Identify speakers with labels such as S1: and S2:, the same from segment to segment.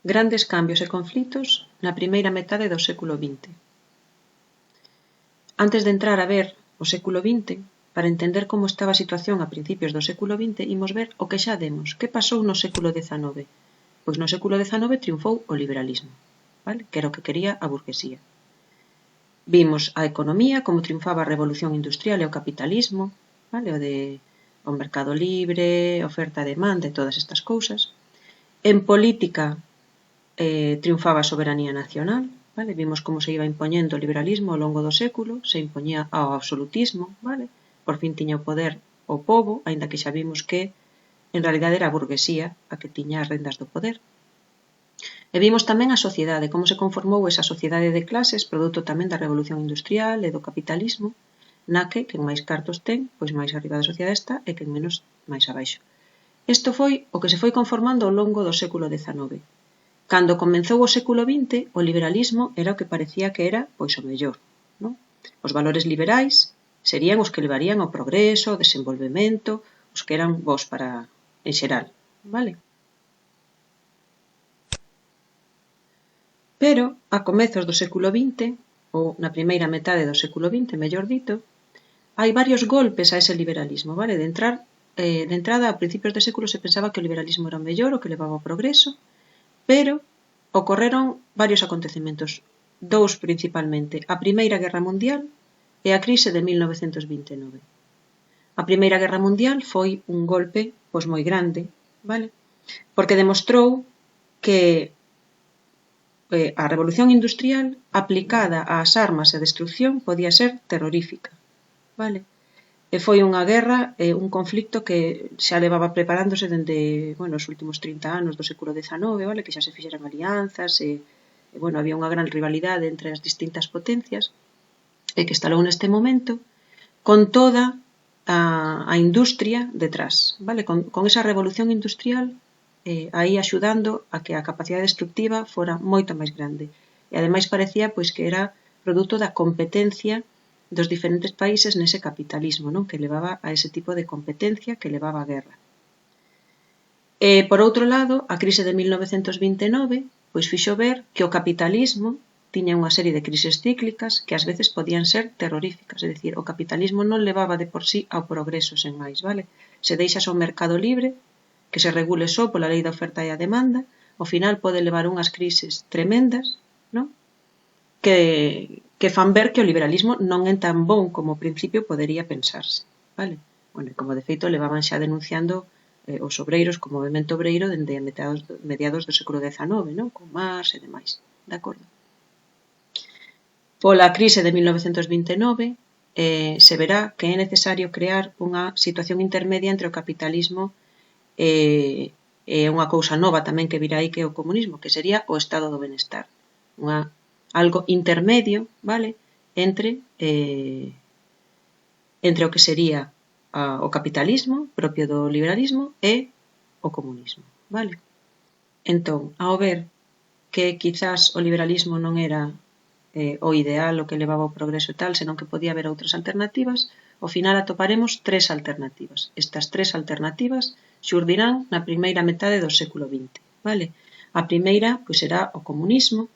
S1: Grandes cambios e conflitos na primeira metade do século XX. Antes de entrar a ver o século XX, para entender como estaba a situación a principios do século XX, imos ver o que xa demos. Que pasou no século XIX? Pois no século XIX triunfou o liberalismo, vale? Que era o que quería a burguesía. Vimos a economía, como triunfaba a revolución industrial e o capitalismo, vale? O mercado libre, oferta e demanda e todas estas cousas. En política triunfaba a soberanía nacional, vale? Vimos como se iba impoñendo o liberalismo ao longo do século, se impoñía ao absolutismo, vale? Por fin tiña o poder o pobo, aínda que xa vimos que en realidade era a burguesía a que tiña as rendas do poder. E vimos tamén a sociedade, como se conformou esa sociedade de clases, produto tamén da revolución industrial e do capitalismo, na que quen máis cartos ten, pois máis arriba da sociedade está, e quen menos máis abaixo. Isto foi o que se foi conformando ao longo do século XIX. Cando comenzou o século XX, o liberalismo era o que parecía que era pois o mellor, non? Os valores liberais serían os que levarían ao progreso, ao desenvolvemento, os que eran bons para en xeral, vale? Pero, a comezos do século XX, ou na primeira metade do século XX, mellor dito, hai varios golpes a ese liberalismo, vale? De entrada, a principios de século se pensaba que o liberalismo era o mellor, o que levaba ao progreso, pero ocorreron varios acontecementos, dous principalmente, a Primeira Guerra Mundial e a crise de 1929. A Primeira Guerra Mundial foi un golpe pois moi grande, vale? Porque demostrou que a revolución industrial aplicada ás armas e destrucción podía ser terrorífica, vale? E foi unha guerra, un conflicto que xa levaba preparándose dende, os últimos 30 anos do século XIX, vale? Que xa se fixeran alianzas e había unha gran rivalidade entre as distintas potencias e que estalou neste momento con toda a industria detrás, vale? Con esa revolución industrial aí axudando a que a capacidade destructiva fora moito máis grande. E ademais parecía pois que era produto da competencia dos diferentes países nese capitalismo, non? Que levaba a ese tipo de competencia que levaba a guerra. E, por outro lado, a crise de 1929 pois fixo ver que o capitalismo tiña unha serie de crises cíclicas que ás veces podían ser terroríficas, é dicir, o capitalismo non levaba de por sí ao progreso sen máis, vale? Se deixas ao mercado libre, que se regule só pola lei da oferta e a demanda, ao final pode levar unhas crises tremendas, non? Que fan ver que o liberalismo non é tan bon como ao principio podería pensarse, vale? Como de feito levaban xa denunciando os obreiros como movimento obreiro dende mediados do século XIX, non? Con Marx e demais, de acordo? Pola crise de 1929 se verá que é necesario crear unha situación intermedia entre o capitalismo e unha cousa nova tamén que virá aí que é o comunismo, que sería o estado do benestar. Algo intermedio, vale? Entre o que sería o capitalismo propio do liberalismo e o comunismo, vale? Entón, ao ver que quizás o liberalismo non era o ideal, o que levaba ao progreso e tal, senón que podía haber outras alternativas, ao final atoparemos tres alternativas. Estas tres alternativas xurdirán na primeira metade do século XX, vale? A primeira, pois, será o comunismo,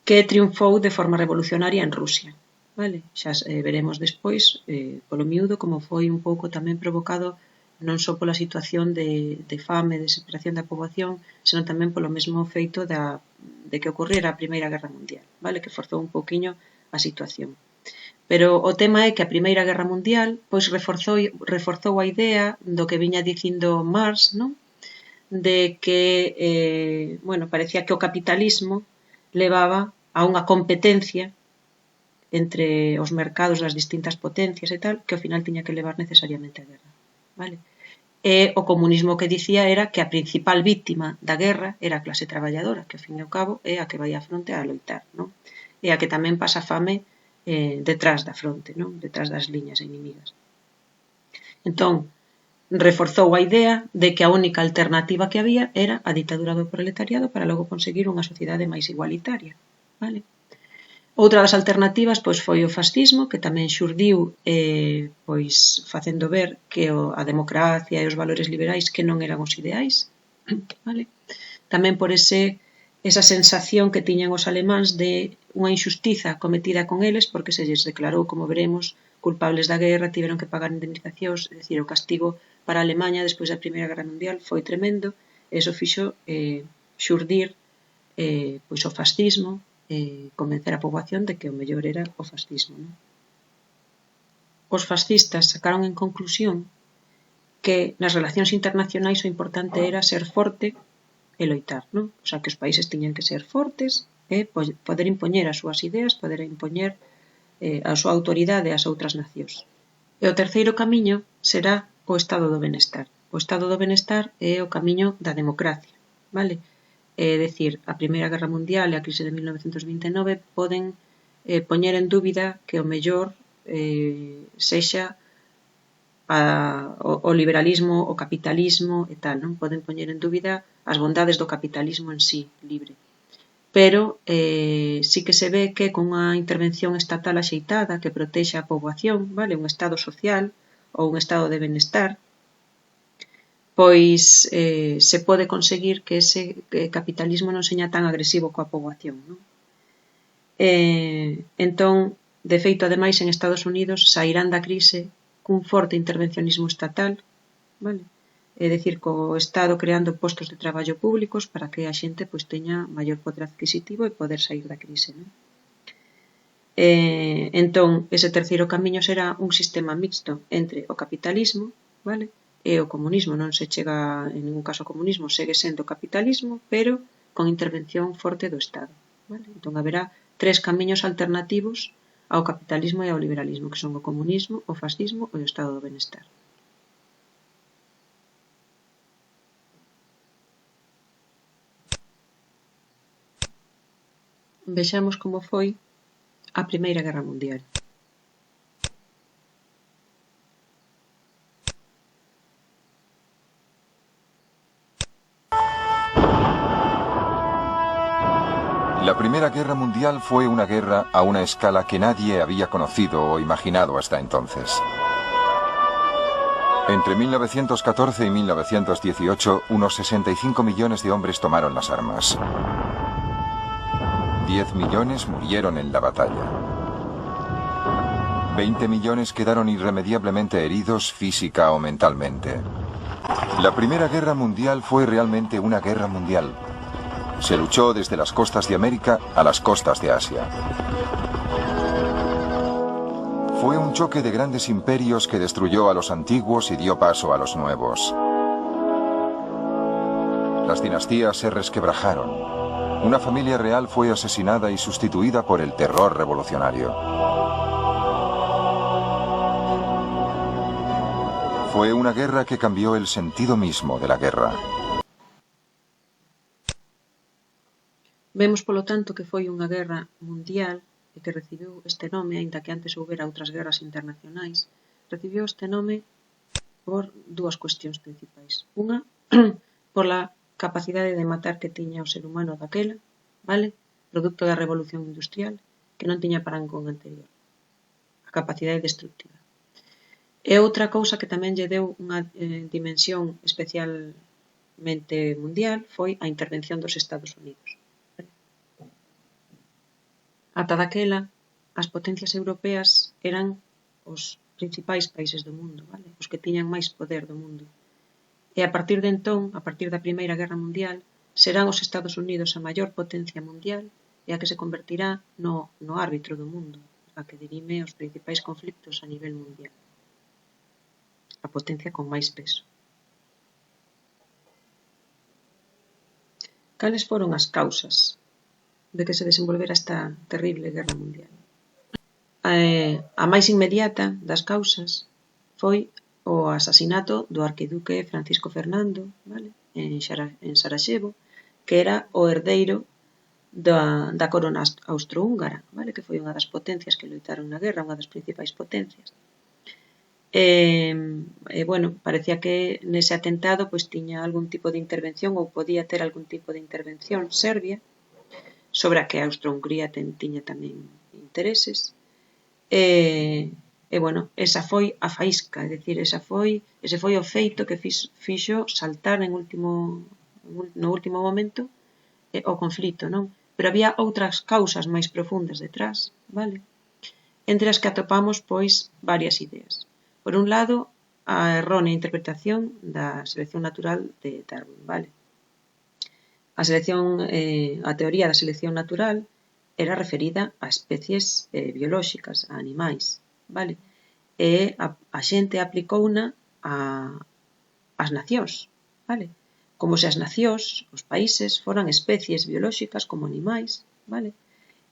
S1: que triunfou de forma revolucionaria en Rusia, vale? Xa veremos despois, polo miúdo, como foi un pouco tamén provocado non só pola situación de fame e desesperación da poboación, senón tamén polo mesmo feito de que ocorrera a Primeira Guerra Mundial, vale? Que forzou un pouquiño a situación. Pero o tema é que a Primeira Guerra Mundial pois reforzou a idea do que viña dicindo Marx, non? De que, parecía que o capitalismo levaba a unha competencia entre os mercados das distintas potencias e tal, que ao final tiña que levar necesariamente a guerra, vale? E o comunismo que dicía era que a principal víctima da guerra era a clase traballadora, que ao fin e ao cabo é a que vai á fronte a loitar, non? E a que tamén pasa fame detrás da fronte, non? Detrás das liñas inimigas. Entón, reforzou a idea de que a única alternativa que había era a ditadura do proletariado para logo conseguir unha sociedade máis igualitaria, vale? Outra das alternativas pois foi o fascismo, que tamén xurdiu pois facendo ver que a democracia e os valores liberais que non eran os ideais, vale? Tamén por esa sensación que tiñan os alemáns de unha injustiza cometida con eles porque se lles declarou, como veremos, culpables da guerra, tiveron que pagar indemnizacións, é dicir, o castigo para a Alemanha despois da Primeira Guerra Mundial foi tremendo, e iso fixo xurdir pois o fascismo, convencer a poboación de que o mellor era o fascismo. Non? Os fascistas sacaron en conclusión que nas relacións internacionais o importante era ser forte e loitar, non? O sea, que os países tiñan que ser fortes e poder impoñer as súas ideas, poder impoñer a súa autoridade ás outras nacións. E o terceiro camiño será o estado do benestar. O estado do benestar é o camiño da democracia, vale? É dicir, a Primeira Guerra Mundial e a crise de 1929 poden poñer en dúbida que o mellor sexa o liberalismo, o capitalismo e tal, non? Poden poñer en dúbida as bondades do capitalismo en sí, libre. Pero sí que se ve que con unha intervención estatal axeitada que protexa a poboación, vale? Un estado social ou un estado de benestar, pois se pode conseguir que ese capitalismo non seña tan agresivo coa poboación. Non? Entón, de feito, ademais, en Estados Unidos sairán da crise cun forte intervencionismo estatal, vale? É dicir, co Estado creando postos de traballo públicos para que a xente pois, teña maior poder adquisitivo e poder sair da crise. Non? Entón, ese terceiro camiño será un sistema mixto entre o capitalismo, vale? E o comunismo. Non se chega en ningún caso ao comunismo, segue sendo capitalismo, pero con intervención forte do Estado. Vale? Entón, haberá 3 camiños alternativos ao capitalismo e ao liberalismo, que son o comunismo, o fascismo e o estado do benestar. Vexamos como foi a Primeira Guerra Mundial.
S2: La Primera Guerra Mundial fue una guerra a una escala que nadie había conocido o imaginado hasta entonces. Entre 1914 y 1918, unos 65 millones de hombres tomaron las armas. 10 millones murieron en la batalla. 20 millones quedaron irremediablemente heridos física o mentalmente. La Primera Guerra Mundial fue realmente una guerra mundial. Se luchó desde las costas de América a las costas de Asia. Fue un choque de grandes imperios que destruyó a los antiguos y dio paso a los nuevos. Las dinastías se resquebrajaron. Una familia real fue asesinada y sustituida por el terror revolucionario. Fue una guerra que cambió el sentido mismo de la guerra.
S1: Vemos, polo tanto, que foi unha guerra mundial e que recibiu este nome, aínda que antes houbera outras guerras internacionais, recibiu este nome por dúas cuestións principais. Unha, pola capacidade de matar que tiña o ser humano daquela, vale? Producto da revolución industrial, que non tiña parangón anterior. A capacidade destructiva. E outra cousa que tamén lle deu unha dimensión especialmente mundial foi a intervención dos Estados Unidos. Ata daquela, as potencias europeas eran os principais países do mundo, vale? Os que tiñan máis poder do mundo. E a partir de entón, a partir da Primeira Guerra Mundial, serán os Estados Unidos a maior potencia mundial e a que se convertirá no árbitro do mundo, a que dirime os principais conflictos a nivel mundial. A potencia con máis peso. Cales foron as causas de que se desenvolvera esta terrible guerra mundial? A máis inmediata das causas foi o asasinato do arquiduque Francisco Fernando, vale? en Sarajevo, que era o herdeiro da corona austrohúngara, vale? Que foi unha das potencias que loitaron na guerra, unha das principais potencias. Bueno, parecía que nese atentado pois tiña algún tipo de intervención ou podía ter algún tipo de intervención Serbia, sobre a que a Austro-Hungría tiña tamén intereses. Bueno, esa foi a faísca, é dicir, ese foi o feito que fixo saltar en último no último momento, o conflito, non? Pero había outras causas máis profundas detrás, vale? Entre as que atopamos, pois, varias ideas. Por un lado, a errónea interpretación da selección natural de Darwin, vale? A teoría da selección natural era referida a especies biolóxicas, a animais, vale? E a xente aplicouna ás nacións, vale? Como se as nacións, os países, foran especies biolóxicas como animais, vale?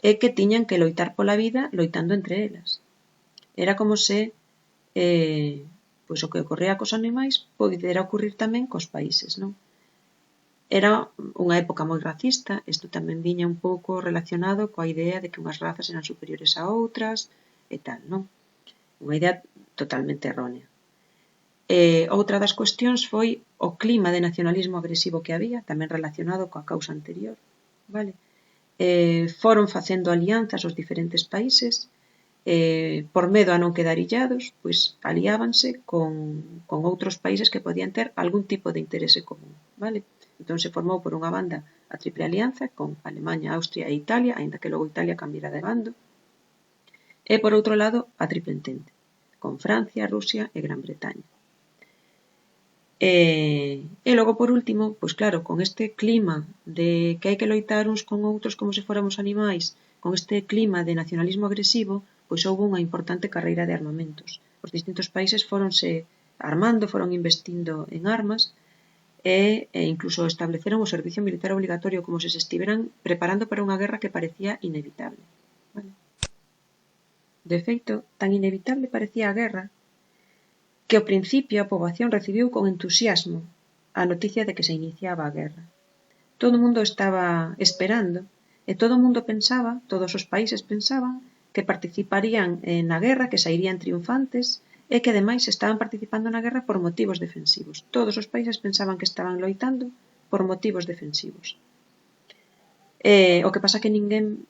S1: E que tiñan que loitar pola vida loitando entre elas. Era como se pois o que ocorría cos animais podera ocurrir tamén cos países, non? Era unha época moi racista, isto tamén viña un pouco relacionado coa idea de que unhas razas eran superiores a outras e tal, non? Unha idea totalmente errónea. Outra das cuestións foi o clima de nacionalismo agresivo que había, tamén relacionado coa causa anterior, vale? Foron facendo alianzas os diferentes países, por medo a non quedar illados, pois aliábanse con outros países que podían ter algún tipo de interese común, vale? Entón se formou por unha banda a Triple Alianza con Alemanha, Austria e Italia, aínda que logo Italia cambiara de bando, e por outro lado a Triple Entente, con Francia, Rusia e Gran Bretaña. E logo, por último, pois claro, con este clima de que hai que loitar uns con outros como se fóramos animais, con este clima de nacionalismo agresivo, pois houve unha importante carreira de armamentos. Os distintos países fóronse armando, foron investindo en armas e incluso estableceron o servicio militar obligatorio como se estiveran preparando para unha guerra que parecía inevitable. Vale? De feito, tan inevitable parecía a guerra que ao principio a poboación recibiu con entusiasmo a noticia de que se iniciaba a guerra. Todo o mundo estaba esperando e todo o mundo pensaba, todos os países pensaban que participarían na guerra, que sairían triunfantes e que ademais estaban participando na guerra por motivos defensivos. Todos os países pensaban que estaban loitando por motivos defensivos. O que pasa que ninguén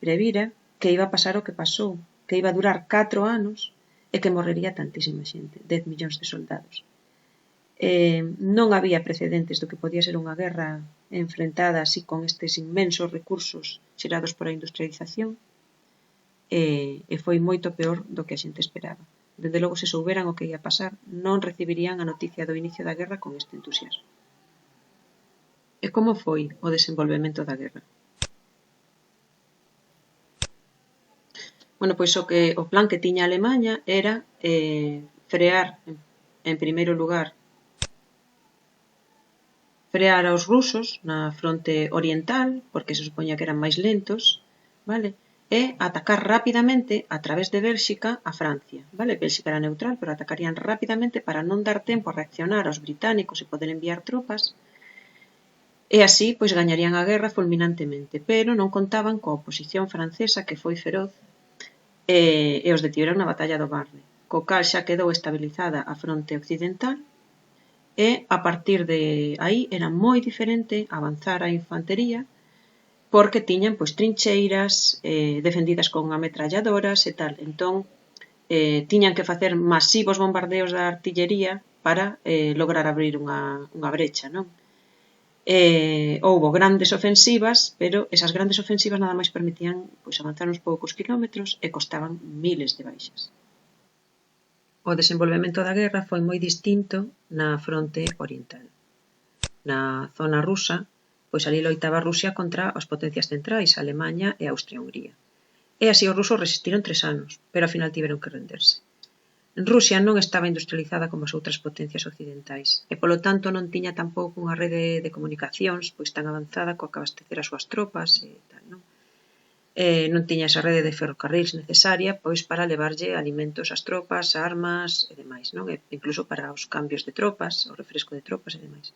S1: previra que iba a pasar o que pasou, que iba a durar 4 anos e que morrería tantísima xente, 10 millóns de soldados. Non había precedentes do que podía ser unha guerra enfrentada así con estes inmensos recursos xerados por a industrialización e foi moito peor do que a xente esperaba. Dende logo, se souberan o que ia pasar, non recibirían a noticia do inicio da guerra con este entusiasmo. E como foi o desenvolvemento da guerra? Bueno, pois o plan que tiña Alemaña era frear, en primeiro lugar, frear aos rusos na fronte oriental, porque se supoña que eran máis lentos, vale? E atacar rapidamente a través de Bélxica a Francia, vale? Bélxica era neutral, pero atacarían rapidamente para non dar tempo a reaccionar aos británicos e poder enviar tropas, e así pois gañarían a guerra fulminantemente, pero non contaban coa oposición francesa que foi feroz e os detiveron na batalla do Marne, co cal xa quedou estabilizada a fronte occidental e a partir de aí era moi diferente avanzar a infantería porque tiñan pois trincheiras defendidas con ametralladoras e tal. Entón, tiñan que facer masivos bombardeos da artillería para lograr abrir unha brecha, non? Houbo grandes ofensivas, pero esas grandes ofensivas nada máis permitían pois avanzar uns poucos quilómetros e costaban miles de baixas. O desenvolvemento da guerra foi moi distinto na fronte oriental. Na zona rusa, pois ali loitaba Rusia contra as potencias centrais, Alemanha e Austria-Hungría. E así os rusos resistiron 3 anos, pero ao final tiveron que renderse. Rusia non estaba industrializada como as outras potencias occidentais e, polo tanto, non tiña tampouco unha rede de comunicacións pois tan avanzada coa que abastecer as súas tropas e tal, non? Non tiña esa rede de ferrocarrils necesaria pois para levarlle alimentos ás tropas, armas e demais, non? E incluso para os cambios de tropas, o refresco de tropas e demais.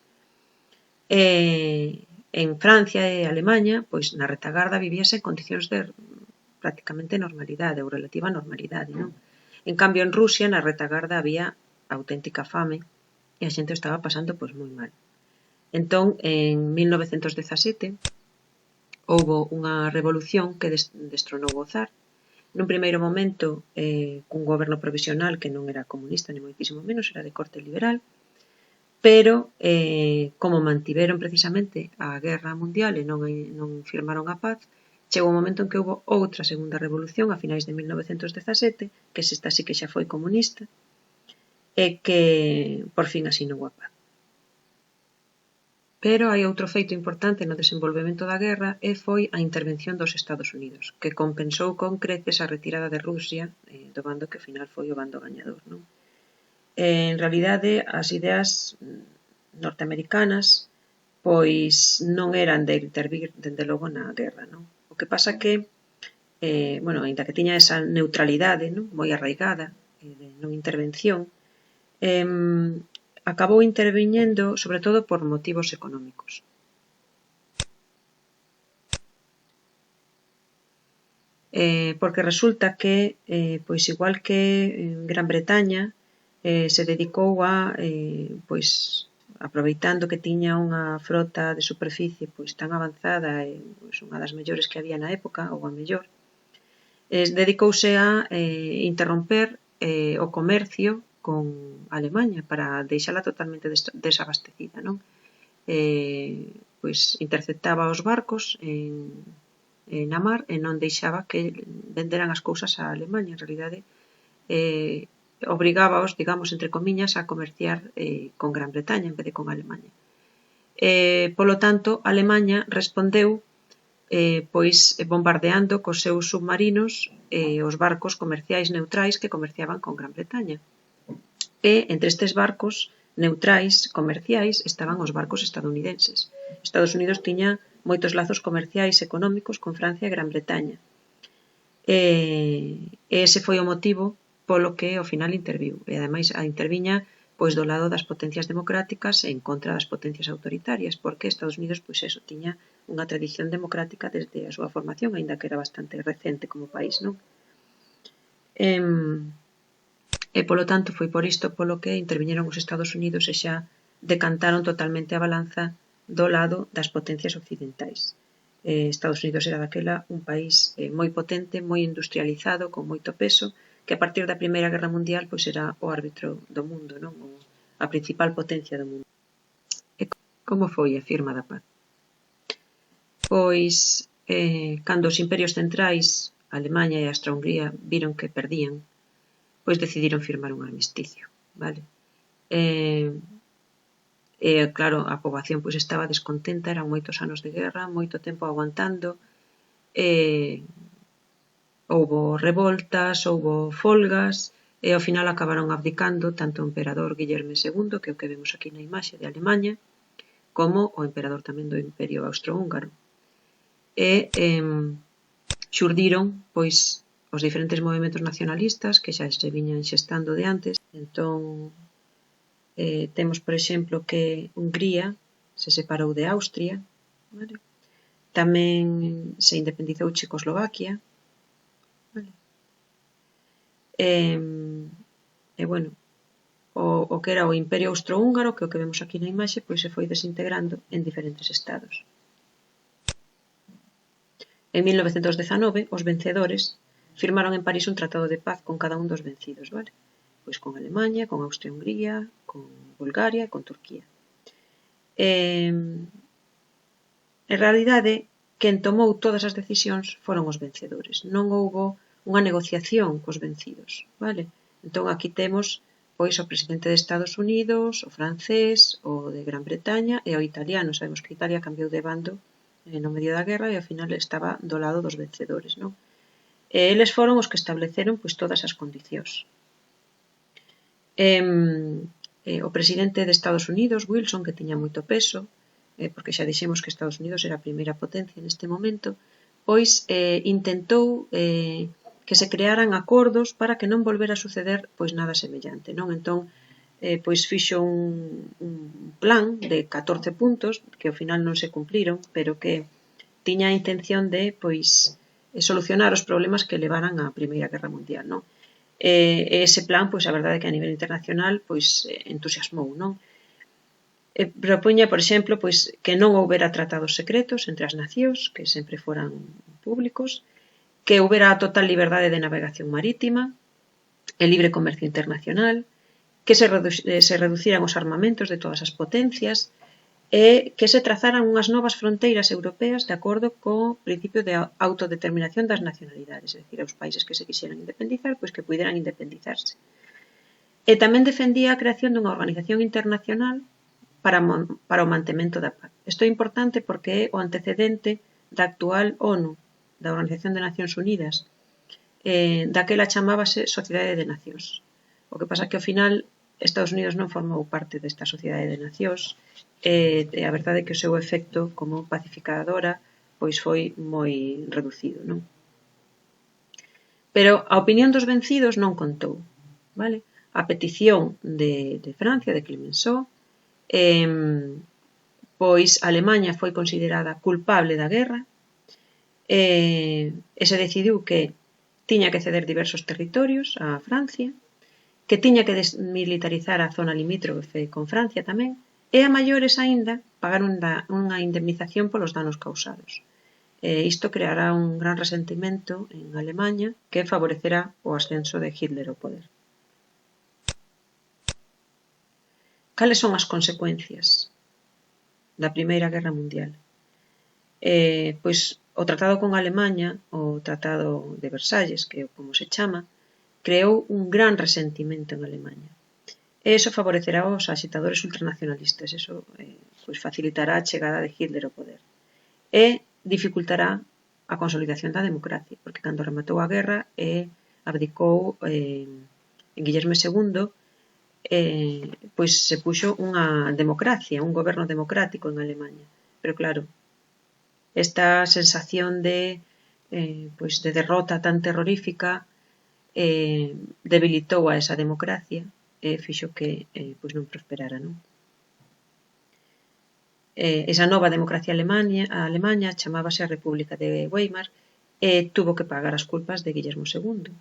S1: En Francia e Alemanha, pois na retagarda vivíase en condicións de prácticamente normalidade ou relativa normalidade, non? En cambio, en Rusia, na retagarda, había auténtica fame e a xente estaba pasando pois moi mal. Entón, en 1917, houbo unha revolución que destronou o zar. Nun primeiro momento, cun goberno provisional que non era comunista, ni moitísimo menos, era de corte liberal, pero como mantiveron precisamente a Guerra Mundial e non firmaron a paz, chegou un momento en que houve outra segunda revolución a finais de 1917, que esta sí que xa foi comunista, e que por fin asinou a paz. Pero hai outro feito importante no desenvolvemento da guerra e foi a intervención dos Estados Unidos, que compensou con creces a retirada de Rusia do bando que ao final foi o bando gañador, non? En realidade, as ideas norteamericanas pois non eran de intervir, dende logo, na guerra, non? O que pasa que, aínda que tiña esa neutralidade, non, moi arraigada, de non intervención, acabou interviñendo sobre todo por motivos económicos. Porque resulta que, pois igual que Gran Bretaña se dedicou a, pois, aproveitando que tiña unha frota de superficie pois tan avanzada e pois, unha das mellores que había na época, ou a mellor, dedicouse a interromper o comercio con Alemaña para deixala totalmente desabastecida, non? Pois interceptaba os barcos na mar e non deixaba que venderan as cousas a Alemaña. En realidade, obrigábaos, digamos, entre comiñas, a comerciar con Gran Bretaña en vez de con Alemaña. Polo tanto, Alemaña respondeu pois bombardeando cos seus submarinos os barcos comerciais neutrais que comerciaban con Gran Bretaña. E entre estes barcos neutrais comerciais estaban os barcos estadounidenses. Estados Unidos tiña moitos lazos comerciais económicos con Francia e Gran Bretaña. E ese foi o motivo polo que ao final interviu. E ademais interviña pois do lado das potencias democráticas e en contra das potencias autoritarias, porque Estados Unidos pois eso tiña unha tradición democrática desde a súa formación, aínda que era bastante recente como país, non? E polo tanto foi por isto polo que interviñeron os Estados Unidos e xa decantaron totalmente a balanza do lado das potencias occidentais. Estados Unidos era daquela un país moi potente, moi industrializado, con moito peso, que a partir da Primeira Guerra Mundial pois era o árbitro do mundo, non? A principal potencia do mundo. E como foi a firma da paz? Pois, cando os imperios centrais, Alemaña e Austria-Hungría, viron que perdían, pois decidiron firmar un armisticio, vale? Claro, a poboación pois estaba descontenta, eran moitos anos de guerra, moito tempo aguantando, houbo revoltas, houbo folgas, e ao final acabaron abdicando tanto o emperador Guillerme II, que é o que vemos aquí na imaxe de Alemaña, como o emperador tamén do Imperio Austrohúngaro. E xurdiron, pois, os diferentes movementos nacionalistas que xa se viñan xestando de antes. Entón, temos, por exemplo, que Hungría se separou de Austria, vale? Tamén se independizou Checoslovaquia, vale? Bueno, o que era o Imperio Austrohúngaro, que é o que vemos aquí na imaxe, pois se foi desintegrando en diferentes estados. En 1919, os vencedores firmaron en París un tratado de paz con cada un dos vencidos, vale? Pois con Alemaña, con Austria-Hungría, con Bulgaria e con Turquía. En realidade, quen tomou todas as decisións foron os vencedores. Non houbo unha negociación cos vencidos, vale? Entón, aquí temos pois o presidente de Estados Unidos, o francés, o de Gran Bretaña e o italiano. Sabemos que Italia cambiou de bando no medio da guerra e ao final estaba do lado dos vencedores, non? E eles foron os que estableceron pois todas as condicións. O presidente de Estados Unidos, Wilson, que tiña moito peso, porque xa dixemos que Estados Unidos era a primeira potencia neste momento, pois intentou que se crearan acordos para que non volvera a suceder pois nada semellante, non? Entón, pois fixo un plan de 14 puntos que ao final non se cumpliron, pero que tiña a intención de pois solucionar os problemas que levaran á Primeira Guerra Mundial, non? Ese plan, pois a verdade é que a nivel internacional pois entusiasmou, non? Propuña, por exemplo, pois que non houbera tratados secretos entre as nacións, que sempre foran públicos, que houbera total liberdade de navegación marítima, e libre comercio internacional, que se reduciran os armamentos de todas as potencias e que se trazaran unhas novas fronteiras europeas de acordo co principio de autodeterminación das nacionalidades, é dicir, os países que se quixeran independizar, pois que puderan independizarse. E tamén defendía a creación dunha organización internacional para o mantemento da paz. Isto é importante porque é o antecedente da actual ONU, da Organización de Nacións Unidas, daquela chamábase Sociedade de Nacións. O que pasa que ao final Estados Unidos non formou parte desta Sociedade de Nacións e a verdade é que o seu efecto como pacificadora pois foi moi reducido, non? Pero a opinión dos vencidos non contou, vale? A petición de Francia, de Clemenceau, pois Alemanha foi considerada culpable da guerra e se decidiu que tiña que ceder diversos territorios a Francia, que tiña que desmilitarizar a zona limítrofe con Francia tamén, e a maiores aínda pagar unha indemnización polos danos causados. Isto creará un gran resentimento en Alemanha que favorecerá o ascenso de Hitler ao poder. Cales son as consecuencias da Primeira Guerra Mundial? Pois o tratado con Alemanha, o Tratado de Versalles, que é como se chama, creou un gran resentimento en Alemanha. E iso favorecerá aos agitadores ultranacionalistas, iso pois facilitará a chegada de Hitler ao poder. E dificultará a consolidación da democracia, porque cando rematou a guerra abdicou Guillermo II, pois se puxo unha democracia, un goberno democrático en Alemanha. Pero claro, esta sensación de derrota tan terrorífica debilitou a esa democracia e fixo que pois non prosperara, non? Esa nova democracia Alemanha chamábase a República de Weimar e tuvo que pagar as culpas de Guillermo II.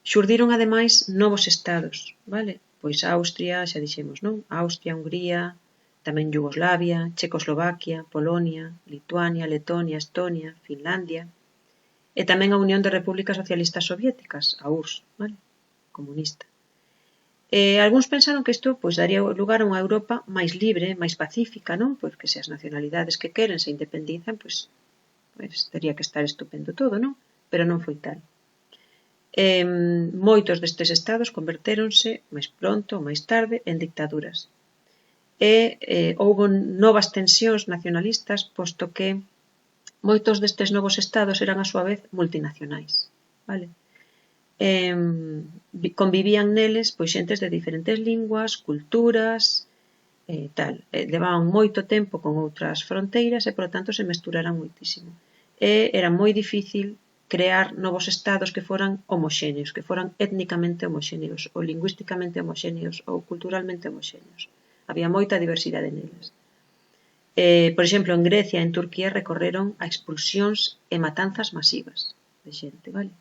S1: Xurdiron ademais novos estados, vale? Pois Austria, xa dixemos, non? Austria, Hungría, tamén Yugoslavia, Checoslovaquia, Polonia, Lituania, Letonia, Estonia, Finlandia e tamén a Unión de Repúblicas Socialistas Soviéticas, a URSS, vale? Comunista. Algúns pensaron que isto pois, daría lugar a unha Europa máis libre, máis pacífica, non? Porque se as nacionalidades que queren se independizan, pois tería que estar estupendo todo, non? Pero non foi tal. Moitos destes estados convertéronse máis pronto ou máis tarde en dictaduras. Houbo novas tensións nacionalistas, posto que moitos destes novos estados eran a súa vez multinacionais, vale? Convivían neles pois xentes de diferentes linguas, culturas, tal. Levaban moito tempo con outras fronteiras e, por tanto, se mesturaran moitísimo. Era moi difícil crear novos estados que foran homoxéneos, que foran étnicamente homoxéneos, ou lingüísticamente homoxéneos, ou culturalmente homoxéneos. Había moita diversidade neles. Por exemplo, en Grecia e en Turquía recorreron a expulsións e matanzas masivas de xente, vale?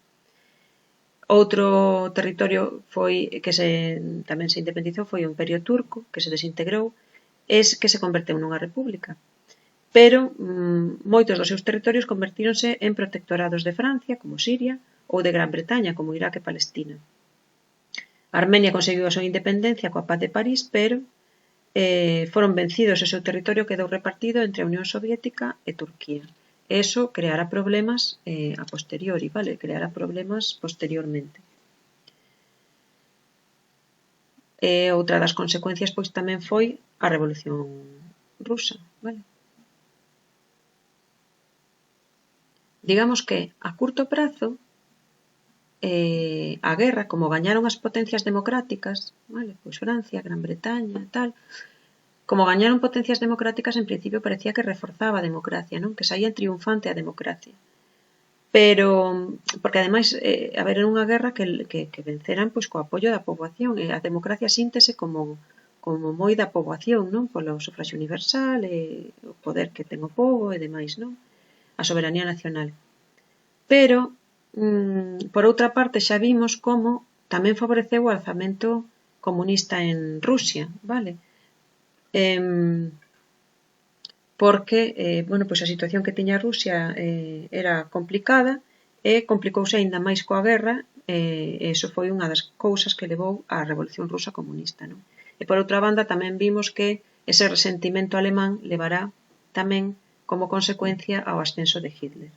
S1: Outro territorio que tamén se independizou foi o Imperio Turco, que se desintegrou e que se converteu nunha república. Pero moitos dos seus territorios convertíronse en protectorados de Francia, como Siria, ou de Gran Bretaña, como Irak e Palestina. Armenia conseguiu a súa independencia coa Paz de París, pero foron vencidos e o seu territorio quedou repartido entre a Unión Soviética e Turquía. Eso creará problemas a posteriori, vale? Creará problemas posteriormente. Outra das consecuencias pois tamén foi a Revolución Rusa, vale? Digamos que a curto prazo a guerra, como gañaron as potencias democráticas, vale? Pois Francia, Gran Bretaña, tal, como gañaron potencias democráticas, en principio parecía que reforzaba a democracia, non? Que saía triunfante a democracia. Pero, porque ademais, era unha guerra que venceran pois, co apoio da poboación, e a democracia síntese como moi da poboación, non? Polo sufragio universal, e o poder que ten o pobo e demais, non? A soberanía nacional. Pero, por outra parte, xa vimos como tamén favoreceu o alzamento comunista en Rusia, vale? Porque pois a situación que tiña Rusia era complicada e complicouse aínda máis coa guerra Iso foi unha das cousas que levou á Revolución Rusa comunista, non? E por outra banda tamén vimos que ese resentimento alemán levará tamén como consecuencia ao ascenso de Hitler.